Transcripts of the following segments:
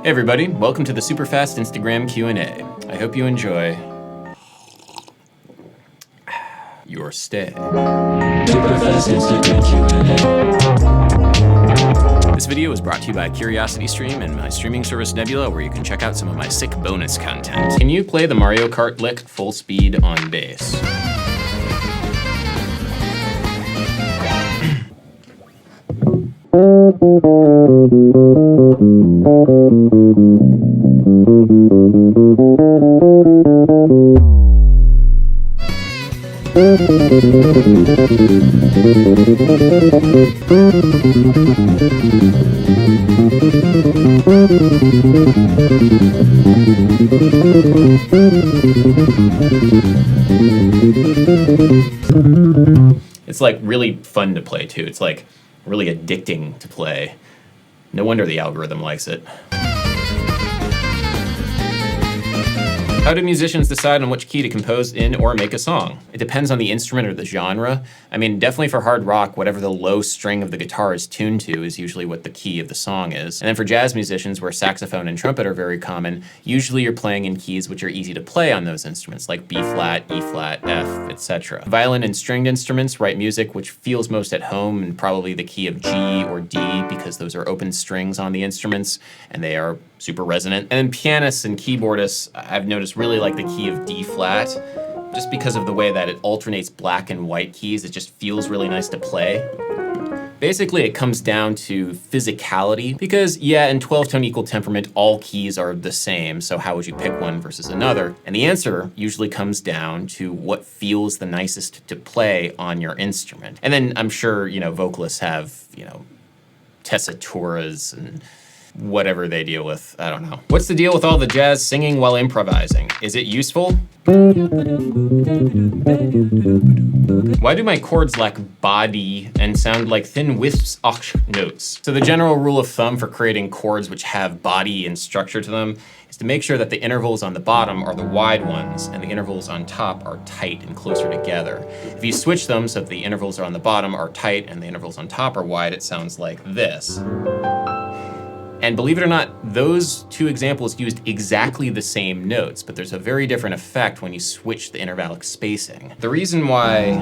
Hey everybody, welcome to the Superfast Instagram Q&A. I hope you enjoy your stay. Superfast Instagram Q&A. This video is brought to you by CuriosityStream and my streaming service Nebula, where you can check out some of my sick bonus content. Can you play the Mario Kart lick full speed on bass? It's like really fun to play too. It's like really addicting to play. No wonder the algorithm likes it. How do musicians decide on which key to compose in or make a song? It depends on the instrument or the genre. I mean, definitely for hard rock, whatever the low string of the guitar is tuned to is usually what the key of the song is. And then for jazz musicians, where saxophone and trumpet are very common, usually you're playing in keys which are easy to play on those instruments, like B flat, E flat, F, etc. Violin and stringed instruments write music which feels most at home in probably the key of G or D, because those are open strings on the instruments and they are super resonant. And then pianists and keyboardists, I've noticed, really like the key of D flat, just because of the way that it alternates black and white keys. It just feels really nice to play. Basically, it comes down to physicality, because yeah, in 12-tone equal temperament, all keys are the same, so how would you pick one versus another? And the answer usually comes down to what feels the nicest to play on your instrument. And then I'm sure, vocalists have, tessituras and whatever they deal with, I don't know. What's the deal with all the jazz singing while improvising? Is it useful? Why do my chords lack body and sound like thin wisps of notes? So the general rule of thumb for creating chords which have body and structure to them is to make sure that the intervals on the bottom are the wide ones and the intervals on top are tight and closer together. If you switch them so that the intervals on the bottom are tight and the intervals on top are wide, it sounds like this. And believe it or not, those two examples used exactly the same notes, but there's a very different effect when you switch the intervallic spacing. The reason why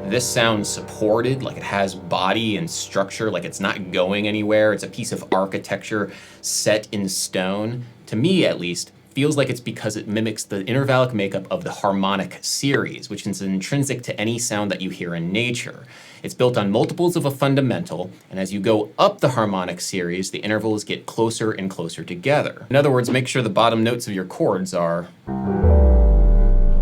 this sounds supported, like it has body and structure, like it's not going anywhere, it's a piece of architecture set in stone, to me at least, feels like it's because it mimics the intervallic makeup of the harmonic series, which is intrinsic to any sound that you hear in nature. It's built on multiples of a fundamental, and as you go up the harmonic series, the intervals get closer and closer together. In other words, make sure the bottom notes of your chords are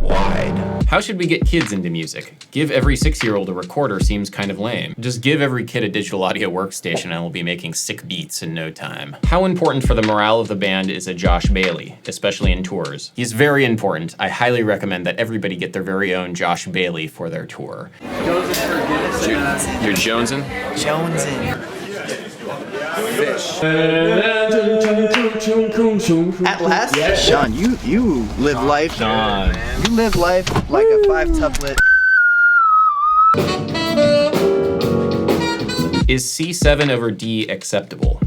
wide. How should we get kids into music? Give every 6-year-old a recorder seems kind of lame. Just give every kid a digital audio workstation and we'll be making sick beats in no time. How important for the morale of the band is a Josh Bailey, especially in tours? He's very important. I highly recommend that everybody get their very own Josh Bailey for their tour. You're jonesing? Jonesing. Fish. At last? Yes. Sean, you live life. Sean. You live life like a 5-tuplet. Is C7 over D acceptable?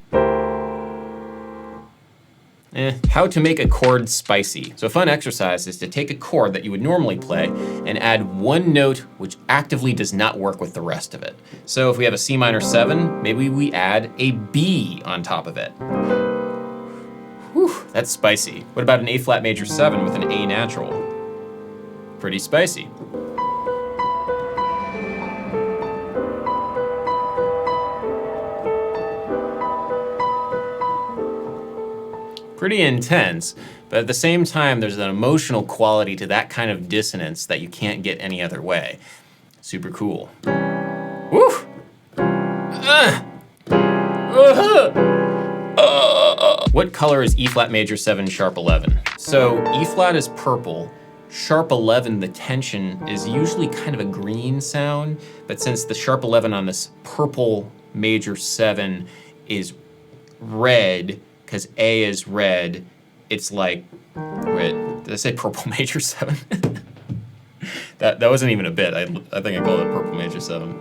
How to make a chord spicy. So a fun exercise is to take a chord that you would normally play and add one note which actively does not work with the rest of it. So if we have a C minor 7, maybe we add a B on top of it. Whew, that's spicy. What about an A flat major 7 with an A natural? Pretty spicy. Pretty intense, but at the same time, there's an emotional quality to that kind of dissonance that you can't get any other way. Super cool. Woo! What color is E flat major 7 sharp 11? So E flat is purple. Sharp 11, the tension is usually kind of a green sound, but since the sharp 11 on this purple major 7 is red, because A is red, it's like, wait, did I say purple major 7? that wasn't even a bit. I think I called it purple major 7.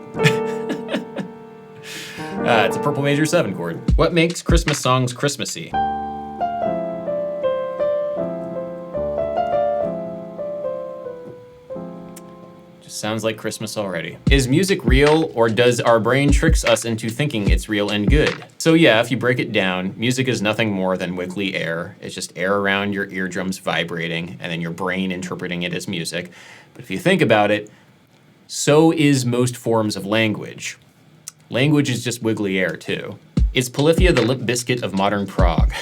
It's a purple major 7 chord. What makes Christmas songs Christmassy? Sounds like Christmas already. Is music real, or does our brain tricks us into thinking it's real and good? So yeah, if you break it down, music is nothing more than wiggly air. It's just air around your eardrums vibrating, and then your brain interpreting it as music. But if you think about it, so is most forms of language. Language is just wiggly air too. Is Polyphia the Limp Bizkit of modern Prague?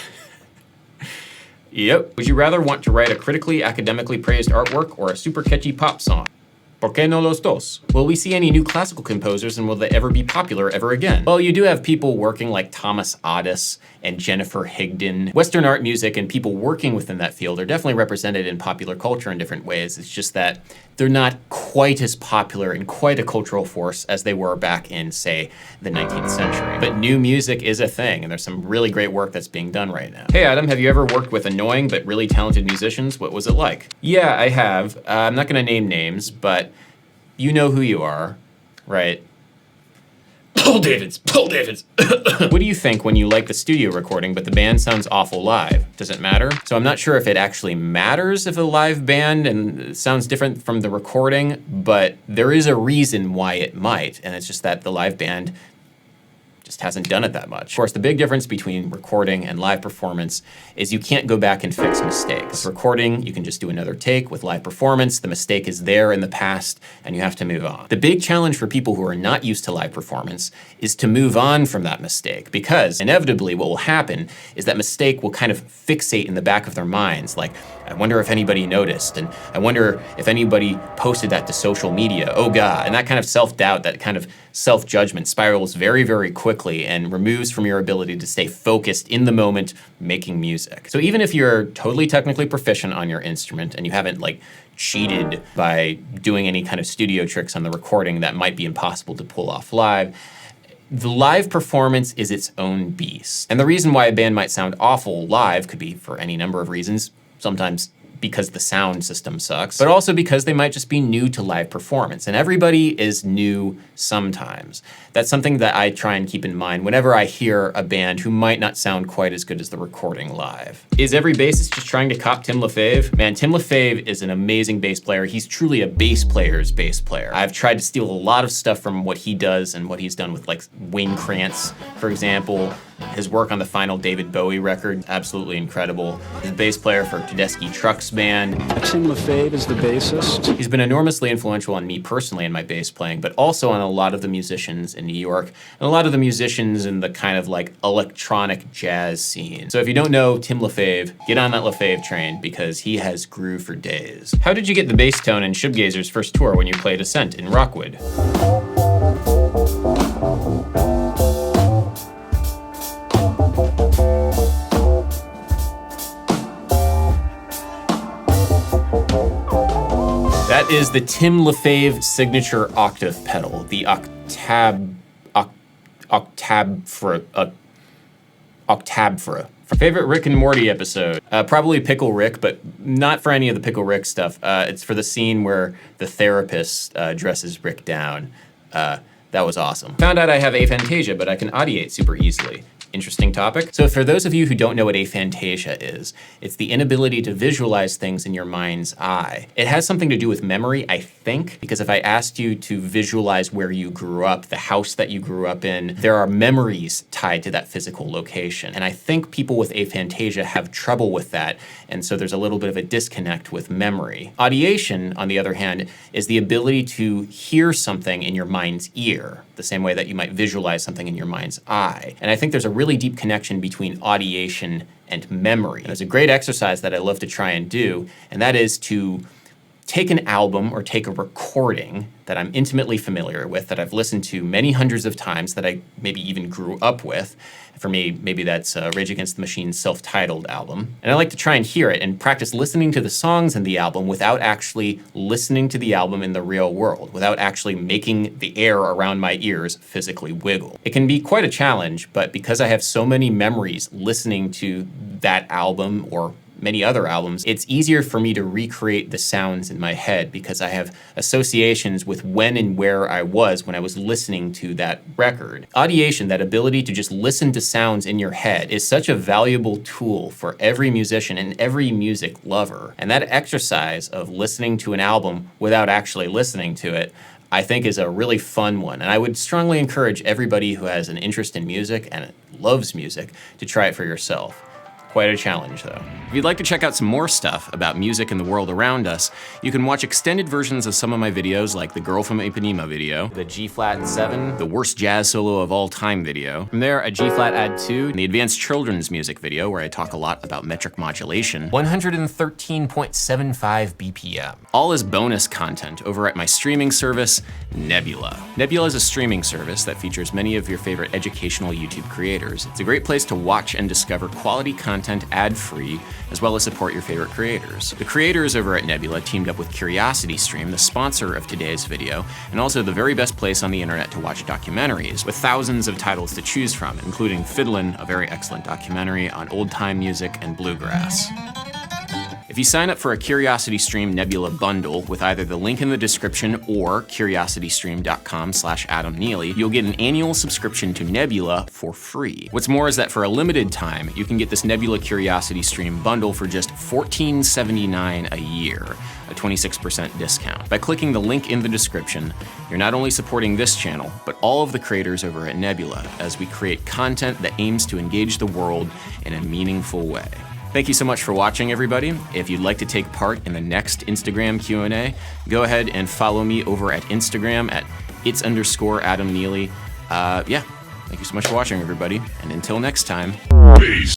Yep. Would you rather want to write a critically, academically praised artwork or a super catchy pop song? ¿Por qué no los dos? Will we see any new classical composers, and will they ever be popular ever again? Well, you do have people working like Thomas Addis and Jennifer Higdon. Western art music and people working within that field are definitely represented in popular culture in different ways. It's just that they're not quite as popular and quite a cultural force as they were back in, say, the 19th century. But new music is a thing, and there's some really great work that's being done right now. Hey Adam, have you ever worked with annoying but really talented musicians? What was it like? Yeah, I have. I'm not gonna name names, but you know who you are, right? Paul Davids, Paul Davids. What do you think when you like the studio recording, but the band sounds awful live? Does it matter? So I'm not sure if it actually matters if a live band and sounds different from the recording, but there is a reason why it might, and it's just that the live band just hasn't done it that much. Of course, the big difference between recording and live performance is you can't go back and fix mistakes. With recording, you can just do another take. With live performance, the mistake is there in the past and you have to move on. The big challenge for people who are not used to live performance is to move on from that mistake, because inevitably what will happen is that mistake will kind of fixate in the back of their minds. Like, I wonder if anybody noticed, and I wonder if anybody posted that to social media. Oh God. And that kind of self-doubt, that kind of self-judgment spirals very, very quickly and removes from your ability to stay focused in the moment making music. So even if you're totally technically proficient on your instrument and you haven't like cheated by doing any kind of studio tricks on the recording that might be impossible to pull off live, the live performance is its own beast. And the reason why a band might sound awful live could be for any number of reasons. Sometimes because the sound system sucks, but also because they might just be new to live performance. And everybody is new sometimes. That's something that I try and keep in mind whenever I hear a band who might not sound quite as good as the recording live. Is every bassist just trying to cop Tim LaFave? Man, Tim LaFave is an amazing bass player. He's truly a bass player's bass player. I've tried to steal a lot of stuff from what he does and what he's done with like Wayne Krantz, for example. His work on the final David Bowie record, absolutely incredible. He's a bass player for Tedeschi Trucks Band. Tim LaFave is the bassist. He's been enormously influential on me personally in my bass playing, but also on a lot of the musicians in New York and a lot of the musicians in the kind of like electronic jazz scene. So if you don't know Tim LaFave, get on that LaFave train because he has grew for days. How did you get the bass tone in Shoegazer's first tour when you played Ascent in Rockwood? That is the Tim LaFave signature octave pedal, the Octabfra. Favorite Rick and Morty episode? Probably Pickle Rick, but not for any of the Pickle Rick stuff. It's for the scene where the therapist dresses Rick down. That was awesome. Found out I have aphantasia, but I can audiate super easily. Interesting topic. So for those of you who don't know what aphantasia is, it's the inability to visualize things in your mind's eye. It has something to do with memory, I think, because if I asked you to visualize where you grew up, the house that you grew up in, there are memories tied to that physical location. And I think people with aphantasia have trouble with that, and so there's a little bit of a disconnect with memory. Audiation, on the other hand, is the ability to hear something in your mind's ear, the same way that you might visualize something in your mind's eye. And I think there's a really deep connection between audiation and memory. And there's a great exercise that I love to try and do, and that is to take an album or take a recording that I'm intimately familiar with, that I've listened to many hundreds of times, that I maybe even grew up with. For me, maybe that's Rage Against the Machine's self-titled album. And I like to try and hear it and practice listening to the songs in the album without actually listening to the album in the real world, without actually making the air around my ears physically wiggle. It can be quite a challenge, but because I have so many memories listening to that album or many other albums, it's easier for me to recreate the sounds in my head because I have associations with when and where I was when I was listening to that record. Audiation, that ability to just listen to sounds in your head, is such a valuable tool for every musician and every music lover. And that exercise of listening to an album without actually listening to it, I think, is a really fun one. And I would strongly encourage everybody who has an interest in music and loves music to try it for yourself. Quite a challenge, though. If you'd like to check out some more stuff about music and the world around us, you can watch extended versions of some of my videos, like the Girl from Ipanema video, the G-flat 7, the worst jazz solo of all time video. From there, a G-flat add 2, and the advanced children's music video, where I talk a lot about metric modulation, 113.75 BPM. All as bonus content over at my streaming service, Nebula. Nebula is a streaming service that features many of your favorite educational YouTube creators. It's a great place to watch and discover quality content ad-free, as well as support your favorite creators. The creators over at Nebula teamed up with CuriosityStream, the sponsor of today's video, and also the very best place on the internet to watch documentaries, with thousands of titles to choose from, including Fiddlin', a very excellent documentary on old-time music and bluegrass. If you sign up for a CuriosityStream Nebula bundle with either the link in the description or curiositystream.com/Adam Neely, you'll get an annual subscription to Nebula for free. What's more is that for a limited time, you can get this Nebula CuriosityStream bundle for just $14.79 a year, a 26% discount. By clicking the link in the description, you're not only supporting this channel, but all of the creators over at Nebula as we create content that aims to engage the world in a meaningful way. Thank you so much for watching, everybody. If you'd like to take part in the next Instagram Q&A, go ahead and follow me over at Instagram at its_Adam Neely. Yeah, thank you so much for watching, everybody. And until next time, peace.